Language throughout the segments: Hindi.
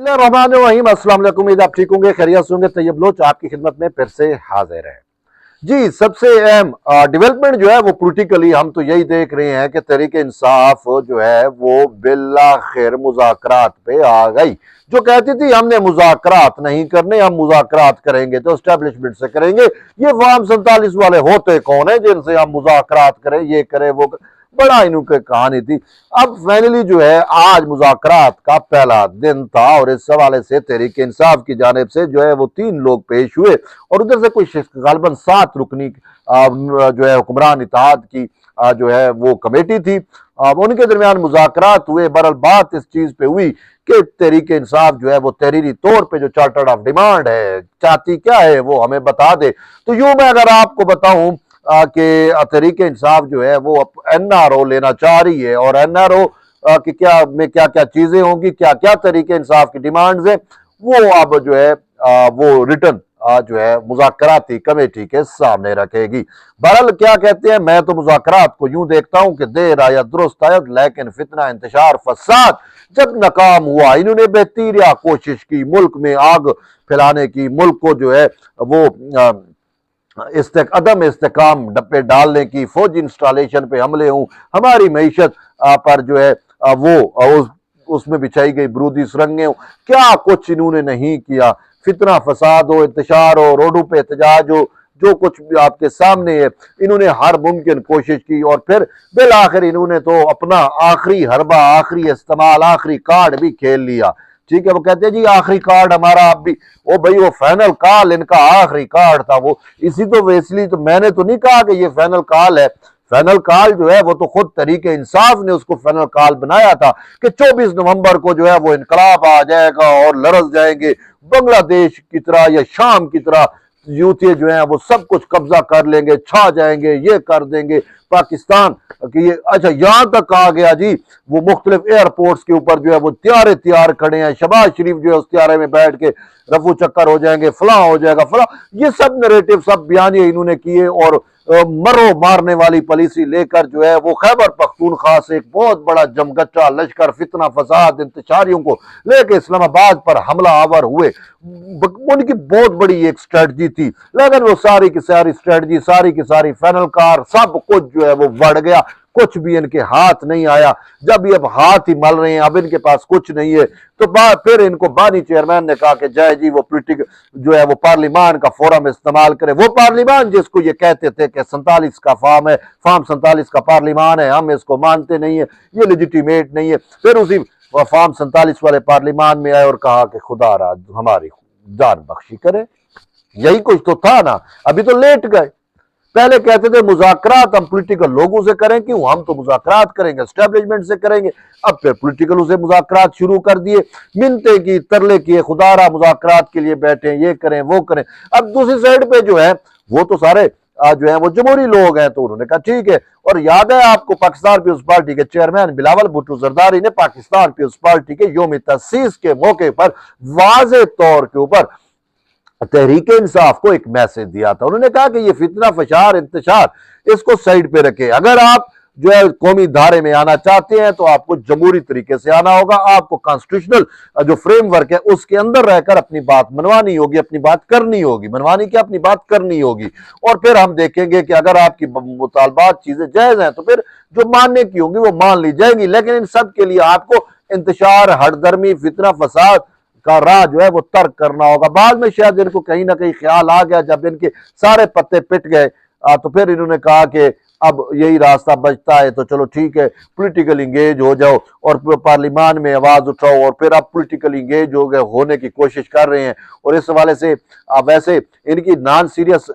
बिस्मिल्लाहिर्रहमानिर्रहीम। अस्सलाम वालेकुम। उम्मीद आप ठीक होंगे, खैरियत से होंगे। तैयब लोच आपकी खिदमत में फिर से हाजिर है। जी, सबसे अहम डेवलपमेंट जो है वो पॉलिटिकली हम तो यही देख रहे हैं कि तहरीक इंसाफ जो है वो बिलाखिर मुज़ाकरात पे आ गई। जो कहती थी हमने मुज़ाकरात नहीं करने, हम मुज़ाकरात करेंगे तो एस्टेब्लिशमेंट से करेंगे। ये फार्म 47 वाले होते कौन है जिनसे हम मुज़ाकरात करें, ये करें वो करें। बड़ा इनकी कहानी थी। अब फाइनली जो है आज मुज़ाकरात का पहला दिन था और इस हवाले से तहरीक इंसाफ की जानिब से जो है वो 3 लोग पेश हुए और उधर से कुछ गालबन 7 रुकनी जो है हुक्मरान इत्तेहाद की जो है वो कमेटी थी। उनके दरमियान मुज़ाकरात हुए। बहरहाल बात इस चीज पे हुई कि तहरीक इंसाफ जो है वो तहरीरी तौर पे जो चार्टर्ड ऑफ डिमांड है चाहती क्या है वो हमें बता दे। तो यूं मैं अगर आपको बताऊं कि तहरीक इंसाफ जो है वो NRO लेना चाह रही है और NRO की क्या में क्या क्या चीजें होंगी, क्या क्या तहरीक इंसाफ की डिमांड्स है, वो अब जो है वो रिटर्न जो है मुज़ाकराती कमेटी के सामने रखेगी। बहरहाल क्या कहते हैं, मैं तो मुज़ाकरात को यूं देखता हूं कि देर आया दुरुस्त आया, लेकिन फितना इंतशार फसाद जब नाकाम हुआ। इन्होंने बेहतरीन कोशिश की मुल्क में आग फैलाने की, मुल्क को जो है वो अदम इस्तेकाम डब्बे डालने की, फौजी इंस्टॉलेशन पे हमले हों, हमारी मीशत पर जो है वो उसमें बिछाई गई बरूदी सुरंगें हो, क्या कुछ इन्होंने नहीं किया। फितना फसाद हो, इंतशार हो, रोडों पे एहतजाज हो, जो कुछ भी आपके सामने है, इन्होंने हर मुमकिन कोशिश की और फिर बिल आखिर इन्होंने तो अपना आखिरी हरबा, आखिरी इस्तेमाल, आखिरी कार्ड भी खेल लिया। ठीक है, वो कहते हैं जी आखिरी कार्ड हमारा अब भी, ओ भाई वो फाइनल कॉल इनका आखिरी कार्ड था वो। इसी तो वैसली तो मैंने तो नहीं कहा कि ये फाइनल कॉल है। फाइनल कॉल जो है वो तो खुद तहरीक इंसाफ ने उसको फाइनल कॉल बनाया था कि 24 नवंबर को जो है वो इनकलाब आ जाएगा और लरस जाएंगे बांग्लादेश की तरह या शाम की तरह। यूथे जो है वो सब कुछ कब्जा कर लेंगे, छा जाएंगे, ये कर देंगे पाकिस्तान की। ये अच्छा यहां तक कहा गया जी, वो मुख्तलिफ एयरपोर्ट्स के ऊपर जो है वो त्यारे तैयार खड़े हैं, शहबाज शरीफ जो है उस त्यारे में बैठ के रफू चक्कर हो जाएंगे, फलां हो जाएगा फलां। ये सब नरेटिव, सब बयानिए इन्होंने किए और मरो मारने वाली पॉलिसी लेकर जो है वो खैबर पख्तूनख्वा से एक बहुत बड़ा जमगच्चा लश्कर फितना फसाद इंतशारियों को लेके इस्लामाबाद पर हमला आवर हुए। उनकी बहुत बड़ी एक स्ट्रेटजी थी, लेकिन वो सारी की सारी स्ट्रेटजी, सारी की सारी फाइनल कार, सब कुछ जो है वो बढ़ गया। कुछ भी इनके हाथ नहीं आया। जब ये अब हाथ ही मल रहे हैं, अब इनके पास कुछ नहीं है, तो फिर इनको बानी चेयरमैन ने कहा कि जय जी वो पॉलिटिक जो है वो पार्लिमान का फोरम इस्तेमाल करे। वो पार्लिमान जिसको ये कहते थे कि 47 का फॉर्म है, फॉर्म 47 का पार्लिमान है, हम इसको मानते नहीं है, ये लेजिटिमेट नहीं है। फिर उसी फॉर्म 47 वाले पार्लिमान में आए और कहा कि खुदा हमारी जान बख्शी करे। यही कुछ तो था ना, अभी तो लेट गए। पहले कहते थे मुज़ाकरात हम पॉलिटिकल लोगों से करें, क्यों, हम तो मुज़ाकरात करेंगे एस्टेब्लिशमेंट से करेंगे। अब फिर पॉलिटिकल से मुज़ाकरात शुरू कर दिए, मिन्नतें की, तरले किए, खुदारा मुज़ाकरात के लिए बैठे, ये करें वो करें। अब दूसरी साइड पे जो है वो तो सारे जो है वो जमहूरी लोग हैं, तो उन्होंने कहा ठीक है। और याद है आपको पाकिस्तान पीपुल्स पार्टी के चेयरमैन बिलावल भुट्टो जरदारी ने पाकिस्तान पीपुल्स पार्टी के यौम तसीस के मौके पर वाज़े तौर के ऊपर तहरीक इंसाफ को एक मैसेज दिया था। उन्होंने कहा कि ये फितना फशार इंतशार इसको साइड पे रखे। अगर आप जो है कौमी धारे में आना चाहते हैं तो आपको जमहूरी तरीके से आना होगा, आपको कॉन्स्टिट्यूशनल जो फ्रेमवर्क है उसके अंदर रहकर अपनी बात मनवानी होगी, अपनी बात करनी होगी, मनवानी क्या अपनी बात करनी होगी। और फिर हम देखेंगे कि अगर आपकी मुतालबात चीजें जायज हैं तो फिर जो मानने की होंगी वो मान ली जाएंगी। लेकिन इन सब के लिए आपको इंतशार, हरदर्मी, फितना फसाद का राह जो है वो तर्क करना होगा। बाद में शायद इनको कहीं ना कहीं ख्याल आ गया, जब इनके सारे पत्ते पिट गए तो फिर इन्होंने कहा कि अब यही रास्ता बचता है तो चलो ठीक है, पॉलिटिकल इंगेज हो जाओ और पार्लियामान में आवाज उठाओ। और फिर अब पॉलिटिकल इंगेज हो गए, होने की कोशिश कर रहे हैं। और इस हवाले से वैसे इनकी नॉन सीरियस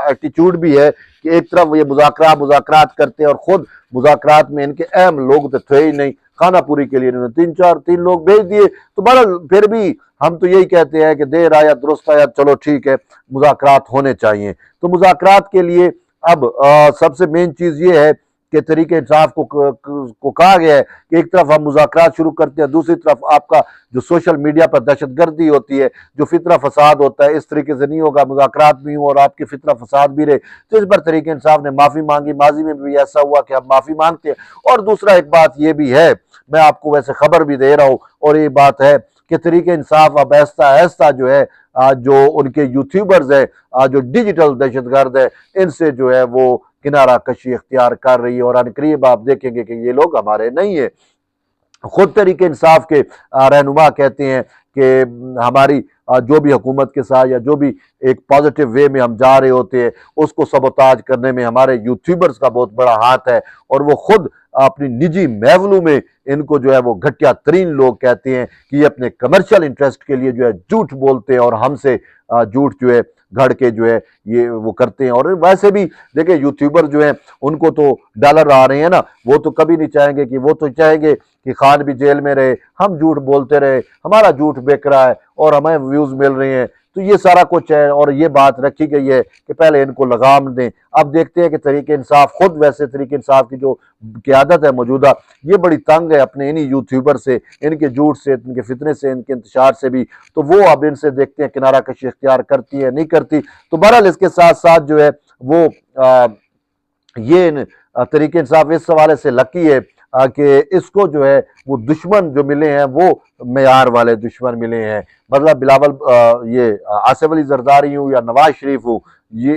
एटीट्यूड भी है कि एक तरफ ये मुज़ाकरात करते हैं और खुद मुज़ाकरात में इनके अहम लोग तो थे ही नहीं। खानापुरी के लिए इन्होंने 3 लोग भेज दिए। तो बहरहाल फिर भी हम तो यही कहते हैं कि देर आया दुरुस्त आया, चलो ठीक है, मुज़ाकरात होने चाहिए। तो मुज़ाकरात के लिए अब सबसे मेन चीज ये है कि तहरीक इंसाफ को कहा गया है कि एक तरफ हम मुज़ाकरात शुरू करते हैं, दूसरी तरफ आपका जो सोशल मीडिया पर दहशतगर्दी होती है, जो फितना फसाद होता है, इस तरीके से नहीं होगा। मुज़ाकरात भी हो और आपकी फितना फसाद भी रहे। तो इस पर तहरीक इंसाफ ने माफी मांगी, माजी में भी ऐसा हुआ कि आप माफी मांगते हैं। और दूसरा एक बात ये भी है, मैं आपको वैसे खबर भी दे रहा हूं, और ये बात है कि तरीके इंसाफ अब आहिस्ता आहिस्ता जो है जो उनके यूट्यूबर्स है जो डिजिटल दहशतगर्द है इनसे जो है वो किनारा कशी इख्तियार कर रही है और अनकरीब आप देखेंगे कि ये लोग हमारे नहीं है। खुद तरीके इंसाफ के रहनुमा कहते हैं कि हमारी जो भी हुकूमत के साथ या जो भी एक पॉजिटिव वे में हम जा रहे होते हैं उसको सबोताज करने में हमारे यूट्यूबर्स का बहुत बड़ा हाथ है और वो खुद अपनी निजी महफिलों में इनको जो है वो घटिया तरीन लोग कहते हैं कि ये अपने कमर्शियल इंटरेस्ट के लिए जो है झूठ बोलते हैं और हमसे झूठ जो है घड़ के जो है ये वो करते हैं। और वैसे भी देखिए यूट्यूबर जो है उनको तो डॉलर आ रहे हैं ना, वो तो कभी नहीं चाहेंगे कि वो तो चाहेंगे कि खान भी जेल में रहे, हम झूठ बोलते रहे, हमारा झूठ बिक रहा है और हमें व्यूज मिल रहे हैं। तो ये सारा कुछ है और ये बात रखी गई है कि पहले इनको लगाम दें। अब देखते हैं कि तरीके इंसाफ खुद वैसे तरीके इंसाफ की जो क़यादत है मौजूदा ये बड़ी तंग है अपने इन्हीं यूट्यूबर से, इनके झूठ से, इनके फितने से, इनके इंतशार से भी। तो वो अब इनसे देखते हैं किनारा कशी इख्तियार करती है नहीं करती। तो बहरहाल इसके साथ साथ जो है वो ये तरीके इंसाफ इस हवाले से लकी है कि इसको जो है वो दुश्मन जो मिले हैं वो मेयार वाले दुश्मन मिले हैं। मतलब बिलावल ये आसिफ अली जरदारी हो या नवाज शरीफ हो, ये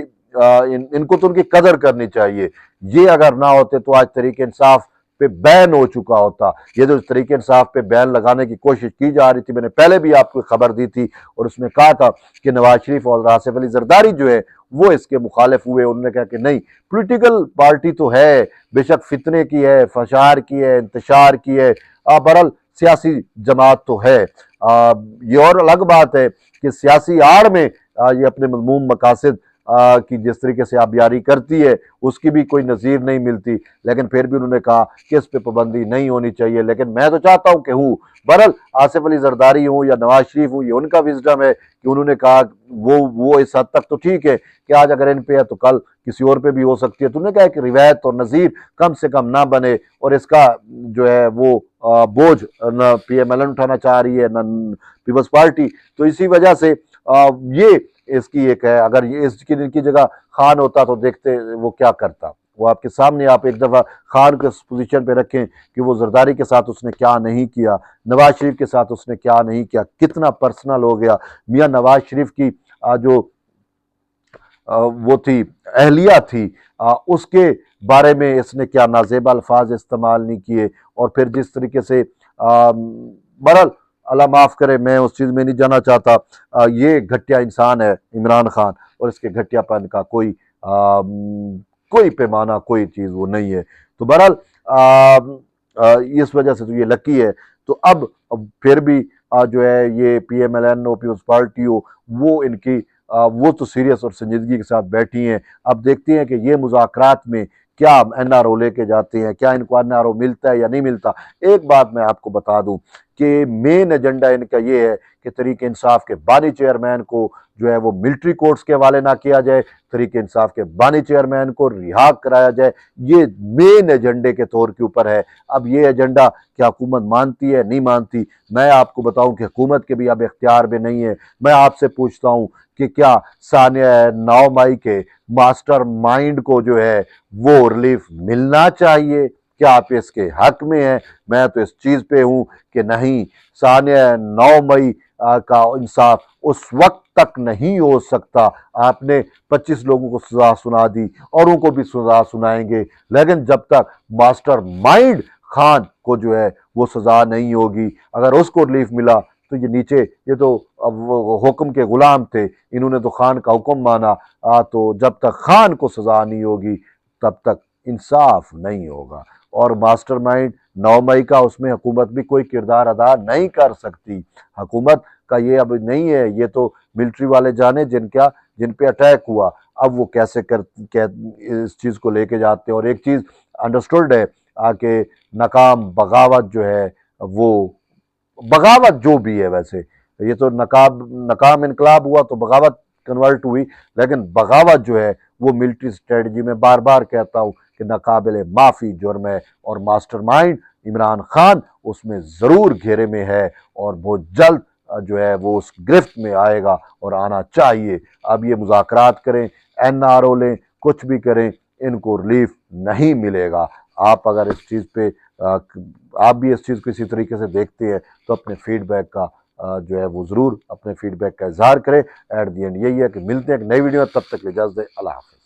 इनको तो उनकी कदर करनी चाहिए। ये अगर ना होते तो आज तरीके इंसाफ पे बैन हो चुका होता। ये जो तरीके इंसाफ पे बैन लगाने की कोशिश की जा रही थी, मैंने पहले भी आपको खबर दी थी और उसमें कहा था कि नवाज शरीफ और आसिफ अली जरदारी जो है वो इसके मुखालिफ हुए। उन्होंने कहा कि नहीं, पॉलिटिकल पार्टी तो है, बेशक फितने की है, फशार की है, इंतशार की है, बहरहाल सियासी जमात तो है। ये और अलग बात है कि सियासी आड़ में ये अपने मज़मूम मकासद की जिस तरीके से आबियारी करती है उसकी भी कोई नज़ीर नहीं मिलती। लेकिन फिर भी उन्होंने कहा कि इस पे पाबंदी नहीं होनी चाहिए। लेकिन मैं तो चाहता हूं कि हूँ बहरहाल आसिफ अली जरदारी हूँ या नवाज शरीफ हूँ, ये उनका विजडम है कि उन्होंने कहा वो इस हद तक तो ठीक है कि आज अगर इन पे है तो कल किसी और पे भी हो सकती है। तो उन्होंने कहा कि रिवायत और नज़ीर कम से कम ना बने और इसका जो है वो बोझ न PMLN उठाना चाह रही है न पीपल्स पार्टी। तो इसी वजह से ये इसकी एक है। अगर ये इसकी इनकी जगह खान होता तो देखते वो क्या करता। वो आपके सामने, आप एक दफ़ा खान को इस पोजीशन पे रखें कि वो जरदारी के साथ उसने क्या नहीं किया, नवाज शरीफ के साथ उसने क्या नहीं किया, कितना पर्सनल हो गया। मियाँ नवाज शरीफ की जो वो थी अहलिया थी उसके बारे में इसने क्या नाजेबा अल्फाज इस्तेमाल नहीं किए। और फिर जिस तरीके से बहरहाल अल्लाह माफ़ करे, मैं उस चीज़ में नहीं जाना चाहता। ये घटिया इंसान है इमरान खान और इसके घटियापन का कोई पैमाना, कोई चीज़ वो नहीं है। तो बहरहाल इस वजह से तो ये लकी है। तो अब फिर भी जो है ये PMLN हो, पीपल्स पार्टी हो, वो इनकी वो तो सीरियस और संजीदगी के साथ बैठी हैं। अब देखते हैं कि ये मुज़ाकरात में क्या NRO लेके जाते हैं, क्या इनको NRO मिलता है या नहीं मिलता। एक बात मैं आपको बता दूं कि मेन एजेंडा इनका ये है कि तरीके इंसाफ के बानी चेयरमैन को जो है वो मिलिट्री कोर्ट्स के हवाले ना किया जाए, तरीके इंसाफ के बानी चेयरमैन को रिहा कराया जाए। ये मेन एजेंडे के तौर के ऊपर है। अब ये एजेंडा क्या हुकूमत मानती है नहीं मानती, मैं आपको बताऊं कि हुकूमत के भी अब इख्तियार में नहीं है। मैं आपसे पूछता हूं कि क्या सानिया 9 मई के मास्टर माइंड को जो है वो रिलीफ मिलना चाहिए? क्या आप इसके हक में हैं? मैं तो इस चीज पे हूं कि नहीं, सानिया 9 मई का इंसाफ उस वक्त तक नहीं हो सकता। आपने 25 लोगों को सजा सुना दी और उनको भी सजा सुनाएंगे, लेकिन जब तक मास्टर माइंड खान को जो है वो सजा नहीं होगी, अगर उसको रिलीफ मिला तो ये नीचे ये तो अब वो हुक्म के गुलाम थे, इन्होंने तो खान का हुक्म माना। तो जब तक खान को सजा नहीं होगी तब तक इंसाफ नहीं होगा। और मास्टरमाइंड 9 मई का उसमें हुकूमत भी कोई किरदार अदा नहीं कर सकती। हुकूमत का ये अब नहीं है, ये तो मिलिट्री वाले जाने जिन पे अटैक हुआ। अब वो कैसे इस चीज़ को लेके जाते हैं। और एक चीज़ अंडरस्टूड है कि नाकाम बगावत जो है वो बगावत जो भी है, वैसे ये तो नाकाम इनकलाब हुआ तो बगावत कन्वर्ट हुई, लेकिन बगावत जो है वो मिलिट्री स्ट्रेटजी में बार बार कहता हूँ कि नाकाबिले माफ़ी जुर्म है। और मास्टरमाइंड इमरान खान उसमें ज़रूर घेरे में है और बहुत जल्द जो है वो उस गिरफ्त में आएगा और आना चाहिए। अब ये मुज़ाकरात करें, NRO लें, कुछ भी करें, इनको रिलीफ नहीं मिलेगा। आप अगर इस चीज़ पे आप भी इस चीज़ को इसी तरीके से देखते हैं तो अपने फीडबैक का जो है वो ज़रूर अपने फीडबैक का इजहार करें। एट दी एंड यही है कि मिलते हैं एक नई वीडियो में, तब तक इजाज़त दें। अल्लाह हाफ़िज़।